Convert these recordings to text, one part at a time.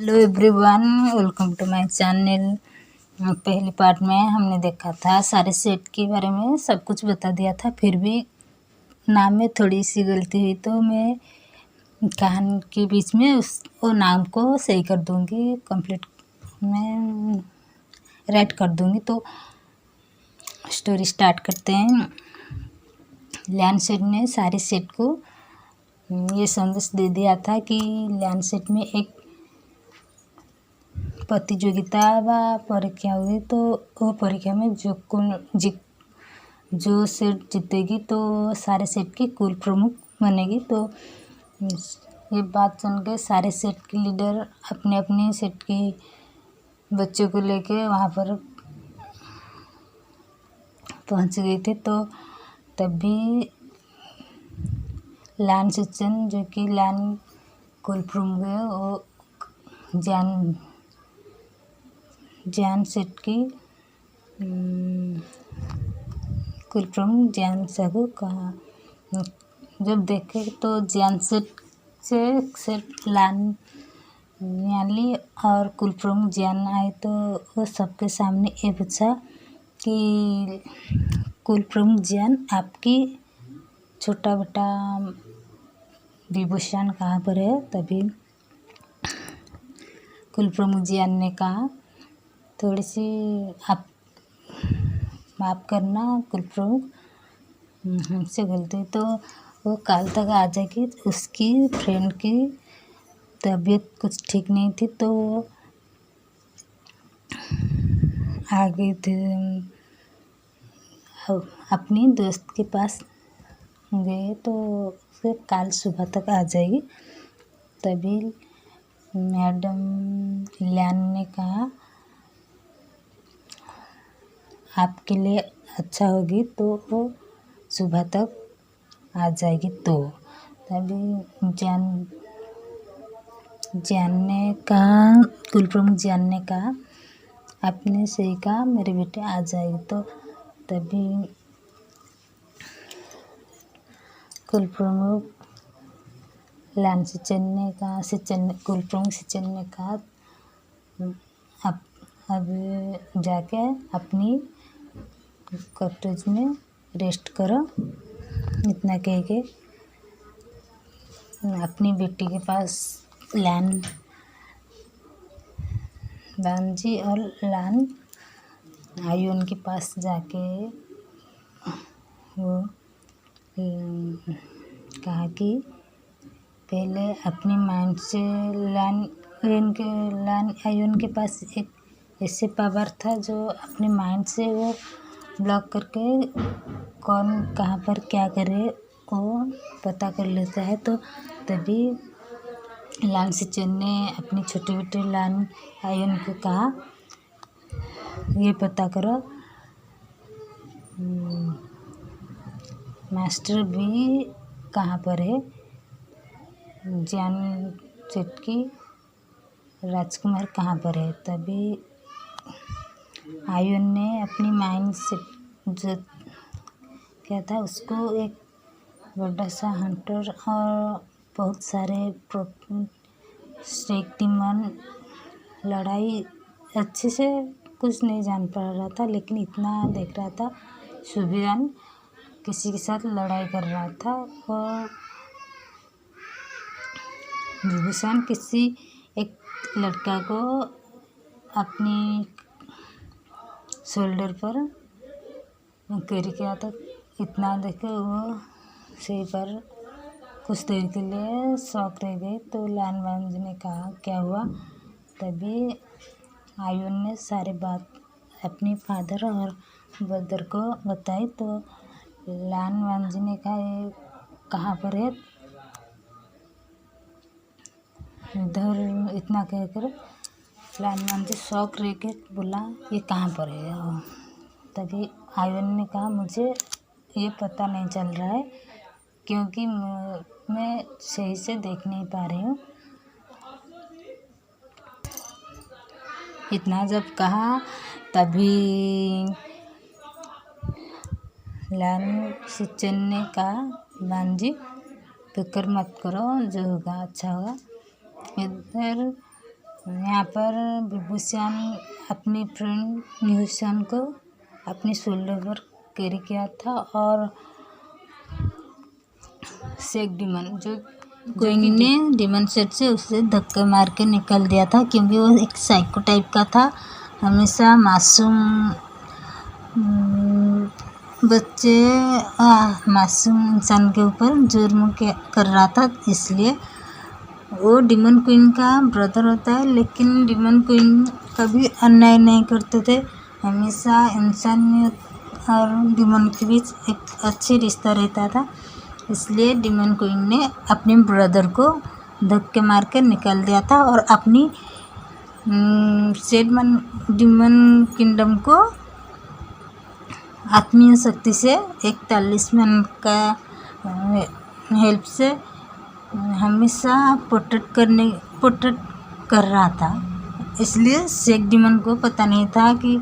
Hello everyone, welcome to my channel. पहले part में हमने देखा था सारे सेट के बारे में, सब कुछ बता दिया था। फिर भी नाम में थोड़ी सी गलती हुई तो मैं कहानी के बीच में वो नाम को सही कर दूंगी, कंप्लीट में राइट कर दूंगी। तो स्टोरी स्टार्ट करते हैं। लैंडसेट ने सारे सेट को ये संदेश दे दिया था कि लैंडसेट में एक प्रतियोगिता व परीक्षा हुई, तो वो परीक्षा में जो सेट जीतेगी तो सारे सेट की कुल प्रमुख बनेगी। तो ये बात सुन के सारे सेट के लीडर अपने अपने सेट के बच्चों को लेके वहाँ पर पहुँच गए थे। तो तभी लान सिचन, जो कि लान कुल प्रमुख है, वो ज्ञान सेट की कुल प्रमुख ज्ञान साहू कहा। जब देखे तो ज्ञान सेट से लान न्याली और कुल प्रमुख ज्ञान आए, तो वो सबके सामने ये पूछा कि कुल प्रमुख ज्ञान, आपकी छोटा बेटा विभूषण कहाँ पर है। तभी कुल प्रमुख ज्ञान ने कहा, थोड़ी सी आप माफ़ करना कुल प्रमुख, हमसे गलती। तो वो कल तक आ जाएगी। उसकी फ्रेंड की तबीयत कुछ ठीक नहीं थी, तो वो आ गई थी, अपनी दोस्त के पास गए। तो फिर कल सुबह तक आ जाएगी। तभी मैडम लैन ने कहा, आपके लिए अच्छा होगी तो वो सुबह तक आ जाएगी। तो तभी जान ने कहा, कुल प्रमुख जान ने कहा, आपने सही कहा, मेरे बेटे आ जाएगी। तो तभी कुल प्रमुख लान सिचन ने कहा, कुल प्रमुख सिचन ने कहा, अब जाके अपनी कॉटेज में रेस्ट करो। इतना कह के अपनी बेटी के पास लान जी और लान आयुन के पास जाके वो कहा कि पहले अपनी माइंड से लान आयुन के पास एक ऐसे पावर था जो अपने माइंड से वो ब्लॉक करके कौन कहाँ पर क्या करे वो पता कर लेता है। तो तभी लान सिचन ने अपनी छोटी बेटी लान आयुन को कहा, ये पता करो मास्टर भी कहाँ पर है, ज्ञान सेट की राजकुमार कहाँ पर है। तभी आयुन ने अपनी माइंड से जो क्या था उसको एक बड़ा सा हंटर और बहुत सारे शक्तिमान लड़ाई अच्छे से कुछ नहीं जान पा रहा था, लेकिन इतना देख रहा था, सुबेदान किसी के साथ लड़ाई कर रहा था और विभूषण किसी एक लड़का को अपनी शोल्डर पर कैरी किया था। इतना देख वो सही पर कुछ देर के लिए शौक रह गई। तो लानवांज ने कहा, क्या हुआ। तभी आयुन ने सारी बात अपनी फादर और ब्रदर को बताई। तो लानवांज ने कहा, ये कहाँ पर है। इधर इतना कहकर लानवांज शौक रह के बोला, ये कहाँ पर है। तभी आयुन ने कहा, मुझे ये पता नहीं चल रहा है क्योंकि मैं सही से देख नहीं पा रही हूँ। इतना जब कहा तभी लान सिचन ने कहा, लान जी फिक्र मत करो, जो होगा अच्छा होगा। इधर यहाँ पर विभूषण अपनी फ्रेंड न्यूसन को अपनी शोल्डर पर कैरी किया था और शेख डीमन जो क्वीन ने डीमन सेट से उसे धक्के मार के निकल दिया था, क्योंकि वो एक साइको टाइप का था, हमेशा मासूम बच्चे मासूम इंसान के ऊपर जुर्म कर रहा था। इसलिए वो डीमन क्वीन का ब्रदर होता है, लेकिन डीमन क्वीन कभी अन्याय नहीं करते थे, हमेशा इंसानियत और डीमन के बीच एक अच्छी रिश्ता रहता था। इसलिए डीमन क्वीन ने अपने ब्रदर को धक्के मार कर निकाल दिया था और अपनी डीमन किंगडम को आत्मीय शक्ति से एक तालिस्मैन का हेल्प से हमेशा प्रोटेक्ट कर रहा था। इसलिए शेख डीमन को पता नहीं था कि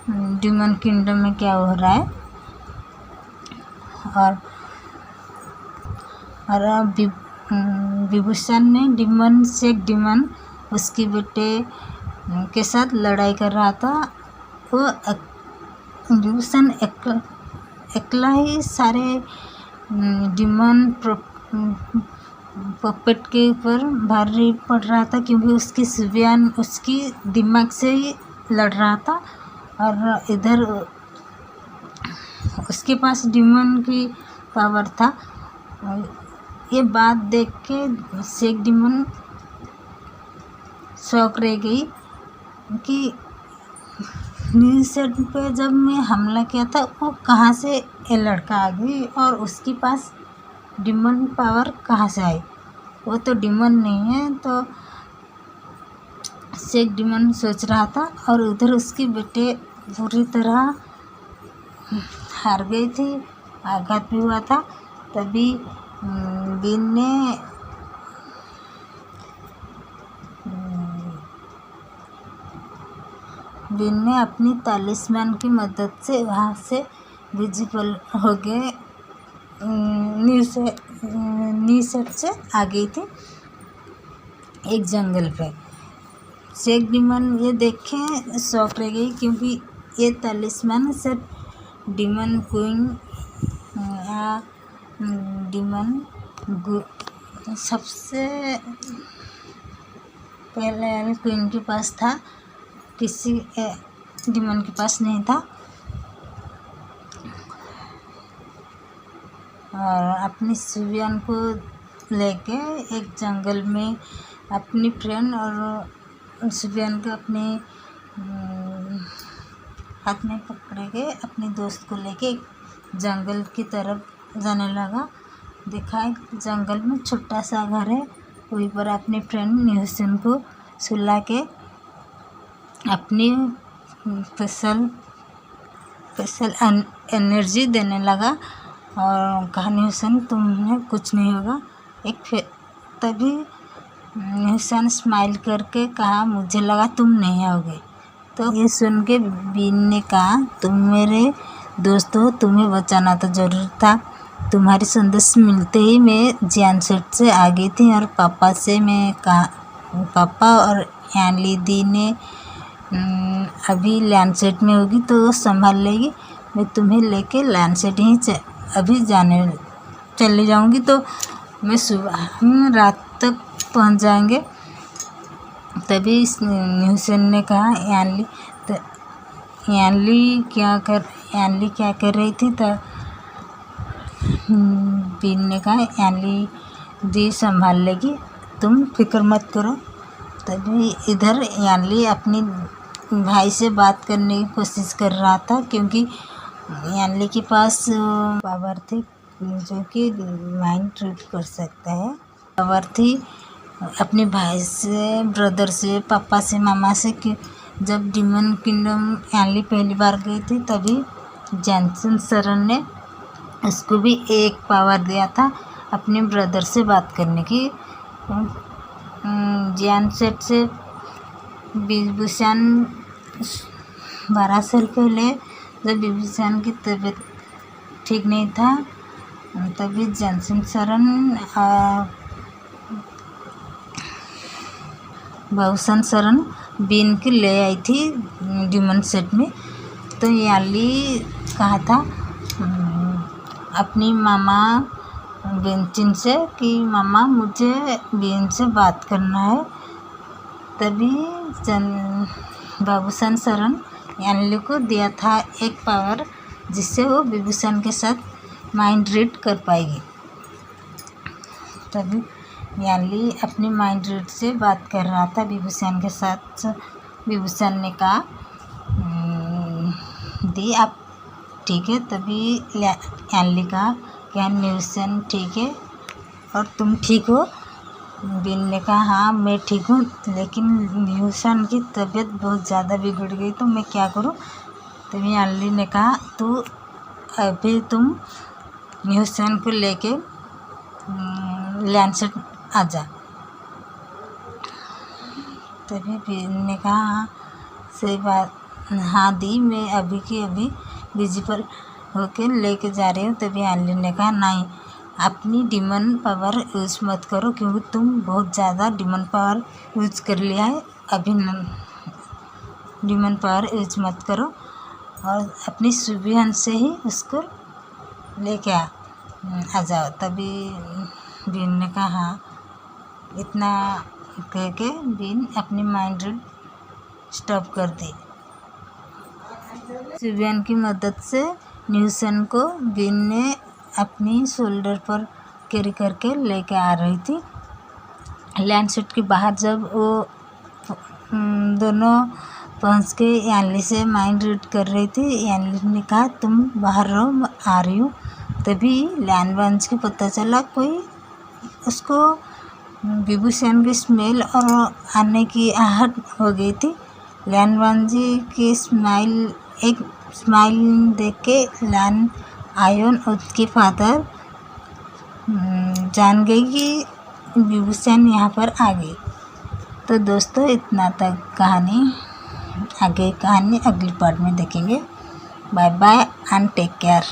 डीमन किंगडम में क्या हो रहा है। और विभूषण ने शेख डीमन उसकी बेटे के साथ लड़ाई कर रहा था। वो विभूषण अकेला ही सारे डीमन पपेट के ऊपर भारी पड़ रहा था, क्योंकि उसकी सुवियान उसकी दिमाग से ही लड़ रहा था और इधर उसके पास डीमन की पावर था। ये बात देख के शेख डीमन शौक रह गई कि न्यूज़ सेट पे जब मैं हमला किया था वो कहाँ से ये लड़का आ गई और उसके पास डीमन पावर कहाँ से आई, वो तो डीमन नहीं है। तो शेख डीमन सोच रहा था और उधर उसकी बेटे पूरी तरह हार गई थी, आघात भी हुआ था। तभी बीन ने अपनी तालिस्मैन की मदद से वहाँ से विजिबल हो गए, न्यूज़ सेट से आ गई थी एक जंगल पे। शेख डीमन ये देखे शौक रह गई, क्योंकि ये तालिस्मैन सिर्फ डीमन क्वीन या डीमन सबसे पहले वाली क्वीन के पास था, किसी डीमन के पास नहीं था। और अपनी सुवियान को लेके एक जंगल में अपनी फ्रेंड और सुवियान को अपने हाथ में पकड़ के अपने दोस्त को लेके जंगल की तरफ जाने लगा। देखा एक जंगल में छोटा सा घर है, वहीं पर अपनी फ्रेंड न्यूसन को सुला के अपनी स्पेशल एनर्जी देने लगा और कहा न्यूसन तुम्हें कुछ नहीं होगा। तभी न्यूसन स्माइल करके कहा मुझे लगा तुम नहीं आओगे। तो ये सुन के बीन ने कहा तुम मेरे दोस्त हो, तुम्हें बचाना तो ज़रूर था। तुम्हारी संदेश मिलते ही मैं जियान सेट से आ गई थी और पापा से मैं कहा, पापा और यानली दी ने अभी लैंडसेट में होगी तो वो संभाल लेगी, मैं तुम्हें लेके लैंडसेट ही अभी चले जाऊंगी, तो मैं सुबह रात तक पहुंच जाएंगे। तभी न्यूसन ने कहा यानली क्या कर रही थी। तो बीन ने कहा यानली दी संभाल लेगी, तुम फिक्र मत करो। तभी इधर यानली अपनी भाई से बात करने की कोशिश कर रहा था, क्योंकि यानली के पास पावर थी जो कि माइंड रीड कर सकता है। पावर थी अपने भाई से, ब्रदर से, पापा से, मामा से कि जब डीमन किंगडम यानली पहली बार गई थी तभी जैनसन सरन ने उसको भी एक पावर दिया था अपने ब्रदर से बात करने की। जियान सेट से विभूषण 12 साल पहले जब विभूषण की तबीयत ठीक नहीं था तभी जैनसन सरन बाबूसन शरण बीन की ले आई थी डिमन सेट में। तो याली कहा था अपनी मामा बेंचिन से कि मामा मुझे बीन से बात करना है। तभी बाबूसन शरण याली को दिया था एक पावर जिससे वो विभूषण के साथ माइंड रीड कर पाएगी। तभी याली अपनी माइंड रीड से बात कर रहा था विभूषण के साथ। विभूषण ने कहा दी आप ठीक है। तभी याली कहा क्या विभूषण ठीक है और तुम ठीक हो? बीन ने कहा हाँ मैं ठीक हूँ, लेकिन विभूषण की तबीयत बहुत ज़्यादा बिगड़ गई तो मैं क्या करूँ? तभी याली ने कहा तो अभी तुम विभूषण को लेके लैंड सेट आ जा। तभी बीन ने कहा हाँ सही बात, हाँ दी मैं अभी की अभी बिजी पर होके लेके जा रही हूँ। तभी याली ने कहा नहीं अपनी डिमन पावर यूज मत करो क्योंकि तुम बहुत ज़्यादा डिमन पावर यूज कर लिया है। अभी डिमन पावर यूज मत करो और अपनी सुबह से ही उसको लेके आ जाओ। तभी बीन ने कहा हाँ। इतना कह के बीन अपनी माइंड रीड स्टॉप कर दी। सुबियन की मदद से न्यूसन को बीन ने अपनी शोल्डर पर कैरी करके लेके आ रही थी। लैंड सेट के बाहर जब वो दोनों पहुंच के याली से माइंड रीड कर रही थी, याली ने कहा तुम बाहर रहो आ रही हूँ। तभी लैंड वंश को पता चला कोई उसको विभूषण की स्मेल और आने की आहट हो गई थी। लैंड वंश की एक स्माइल देख के लैंड आयोन उसके फादर जान गई कि विभूषण यहाँ पर आ गई। तो दोस्तों इतना तक कहानी, आगे कहानी अगली पार्ट में देखेंगे। Bye bye and take care.